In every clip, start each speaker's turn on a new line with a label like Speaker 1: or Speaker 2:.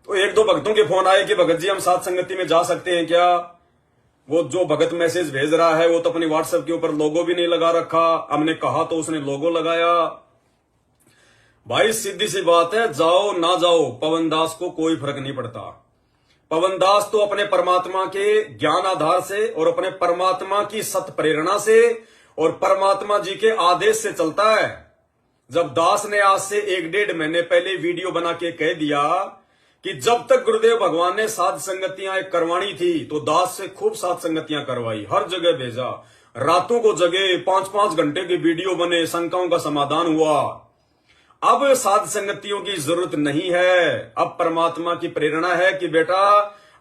Speaker 1: तो एक दो भक्तों के फोन आए कि भगत जी हम साथ संगति में जा सकते हैं क्या। वो जो भगत मैसेज भेज रहा है वो तो अपनी व्हाट्सएप के ऊपर लोगो भी नहीं लगा रखा, हमने कहा तो उसने लोगो लगाया। भाई सीधी सी बात है, जाओ ना जाओ पवन दास को कोई फर्क नहीं पड़ता। पवन दास तो अपने परमात्मा के ज्ञान आधार से और अपने परमात्मा की सत प्रेरणा से और परमात्मा जी के आदेश से चलता है। जब दास ने आज से 1-1.5 महीने पहले वीडियो बना के कह दिया कि जब तक गुरुदेव भगवान ने साध संगतियां करवानी थी तो दास से खूब साध संगतियां करवाई, हर जगह भेजा, रातों को जगे, 5-5 घंटे के वीडियो बने, शंकाओं का समाधान हुआ। अब साध संगतियों की जरूरत नहीं है, अब परमात्मा की प्रेरणा है कि बेटा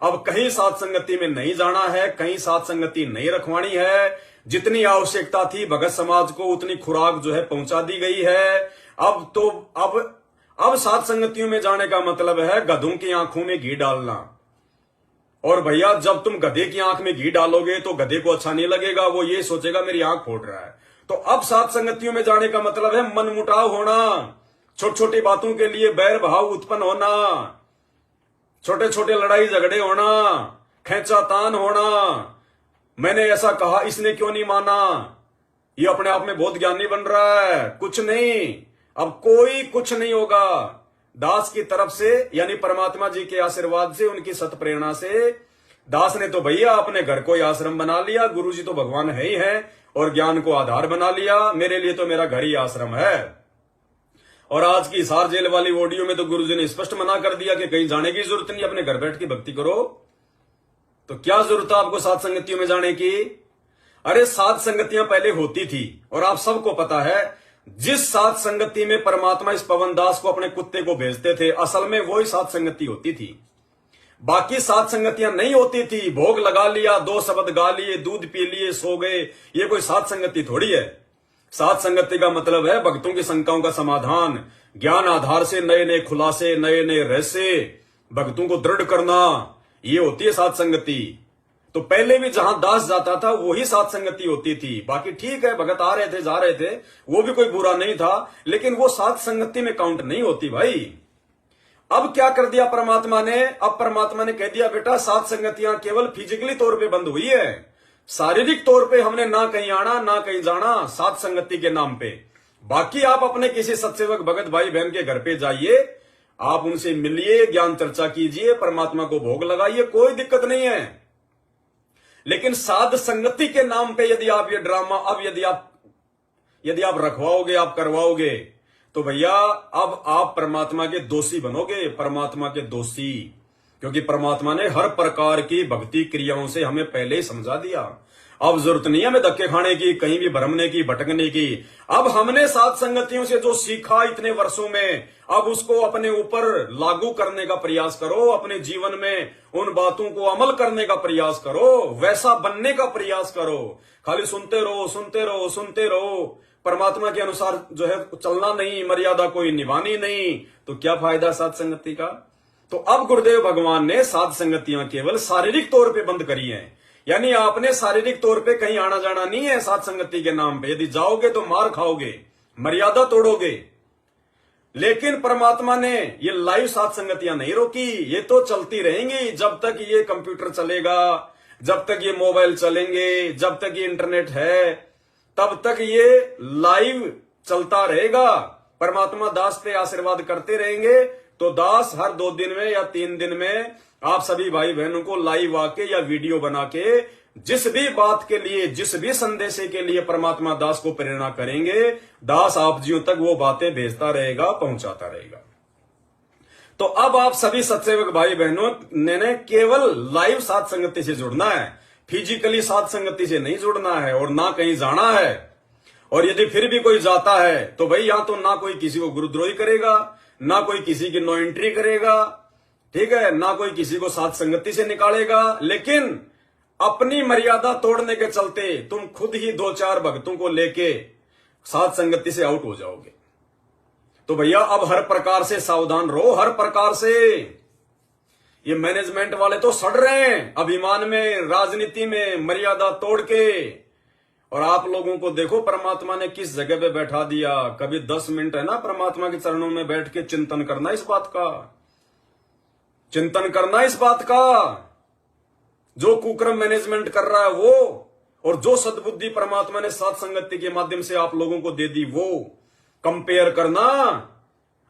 Speaker 1: अब कहीं साध संगति में नहीं जाना है, कहीं साध संगति नहीं रखवानी है। जितनी आवश्यकता थी भगत समाज को उतनी खुराक जो है पहुंचा दी गई है। अब साध संगतियों में जाने का मतलब है गधों की आंखों में घी डालना। और भैया जब तुम गधे की आंख में घी डालोगे तो गधे को अच्छा नहीं लगेगा, वो ये सोचेगा मेरी आंख फोड़ रहा है। तो अब साध संगतियों में जाने का मतलब है मनमुटाव होना, छोटी छोटी बातों के लिए बैर भाव उत्पन्न होना, छोटे छोटे लड़ाई झगड़े होना, खेचातान होना, मैंने ऐसा कहा इसने क्यों नहीं माना, ये अपने आप में बहुत ज्ञानी बन रहा है। कुछ नहीं, अब कोई कुछ नहीं होगा। दास की तरफ से यानी परमात्मा जी के आशीर्वाद से, उनकी सत प्रेरणा से दास ने तो भैया अपने घर को ही आश्रम बना लिया। गुरु जी तो भगवान है ही है और ज्ञान को आधार बना लिया। मेरे लिए तो मेरा घर ही आश्रम है। और आज की हिसार जेल वाली ऑडियो में तो गुरु जी ने स्पष्ट मना कर दिया कि कहीं जाने की जरूरत नहीं, अपने घर बैठ के भक्ति करो। तो क्या जरूरत है आपको साध संगतियों में जाने की? अरे साध संगतियां पहले होती थी और आप सबको पता है, जिस साध संगति में परमात्मा इस पवन दास को अपने कुत्ते को भेजते थे असल में वही साध संगति होती थी। बाकी साध संगतियां नहीं होती थी। भोग लगा लिया, 2 शब्द गा लिए, दूध पी लिए, सो गए, ये कोई साध संगति थोड़ी है। साध संगति का मतलब है भक्तों की शंकाओं का समाधान, ज्ञान आधार से नए नए खुलासे, नए नए रहस्य भक्तों को दृढ़ करना, ये होती है साध संगति। तो पहले भी जहां दास जाता था वही साध संगति होती थी। बाकी ठीक है भगत आ रहे थे जा रहे थे, वो भी कोई बुरा नहीं था, लेकिन वो साध संगति में काउंट नहीं होती भाई। अब क्या कर दिया परमात्मा ने? अब परमात्मा ने कह दिया बेटा साध संगतियां केवल फिजिकली तौर पे बंद हुई है, शारीरिक तौर पे हमने ना कहीं आना ना कहीं जाना साध संगति के नाम पे। बाकी आप अपने किसी सत्सेवक भगत भाई बहन के घर पे जाइए, आप उनसे मिलिए, ज्ञान चर्चा कीजिए, परमात्मा को भोग लगाइए, कोई दिक्कत नहीं है। लेकिन साध संगति के नाम पे यदि आप ये ड्रामा अब यदि आप रखवाओगे, आप करवाओगे, तो भैया अब आप परमात्मा के दोषी बनोगे, परमात्मा के दोषी। क्योंकि परमात्मा ने हर प्रकार की भक्ति क्रियाओं से हमें पहले ही समझा दिया। अब जरूरत नहीं है हमें धक्के खाने की, कहीं भी भ्रमने की, भटकने की। अब हमने साध संगतियों से जो सीखा इतने वर्षों में, अब उसको अपने ऊपर लागू करने का प्रयास करो, अपने जीवन में उन बातों को अमल करने का प्रयास करो, वैसा बनने का प्रयास करो। खाली सुनते रहो सुनते रहो सुनते रहो, परमात्मा के अनुसार जो है चलना नहीं, मर्यादा कोई निभानी नहीं, तो क्या फायदा साध संगति का? तो अब गुरुदेव भगवान ने साध संगतियां केवल शारीरिक तौर पे बंद करी हैं। यानी आपने शारीरिक तौर पे कहीं आना जाना नहीं है साध संगति के नाम पे। यदि जाओगे तो मार खाओगे, मर्यादा तोड़ोगे। लेकिन परमात्मा ने ये लाइव साध संगतियां नहीं रोकी, ये तो चलती रहेंगी जब तक ये कंप्यूटर चलेगा, जब तक ये मोबाइल चलेंगे, जब तक ये इंटरनेट है, तब तक ये लाइव चलता रहेगा। परमात्मा दास पे आशीर्वाद करते रहेंगे तो दास हर 2 दिन में या 3 दिन में आप सभी भाई बहनों को लाइव आके या वीडियो बना के जिस भी बात के लिए, जिस भी संदेशे के लिए परमात्मा दास को प्रेरणा करेंगे, दास आप जियों तक वो बातें भेजता रहेगा, पहुंचाता रहेगा। तो अब आप सभी सत्सेवक भाई बहनों ने केवल लाइव साध संगति से जुड़ना है, फिजिकली साध संगति से नहीं जुड़ना है और ना कहीं जाना है। और यदि फिर भी कोई जाता है तो भाई यहां तो ना कोई किसी को गुरुद्रोही करेगा, ना कोई किसी की नो एंट्री करेगा, ठीक है, ना कोई किसी को साध संगति से निकालेगा। लेकिन अपनी मर्यादा तोड़ने के चलते तुम खुद ही 2-4 भक्तों को लेके साध संगति से आउट हो जाओगे। तो भैया अब हर प्रकार से सावधान रहो, हर प्रकार से। ये मैनेजमेंट वाले तो सड़ रहे हैं अभिमान में, राजनीति में, मर्यादा तोड़ के। और आप लोगों को देखो परमात्मा ने किस जगह पे बैठा दिया। कभी 10 मिनट है ना परमात्मा के चरणों में बैठ के चिंतन करना इस बात का। चिंतन करना इस बात का, जो कुक्रम मैनेजमेंट कर रहा है वो, और जो सद्बुद्धि परमात्मा ने साथ संगति के माध्यम से आप लोगों को दे दी वो। कंपेयर करना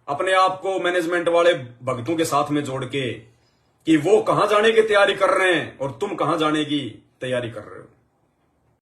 Speaker 1: अपने आप को मैनेजमेंट वाले भक्तों के साथ में जोड़ के कि वो कहां जाने की तैयारी कर रहे हैं और तुम कहां जाने की तैयारी कर रहे हो।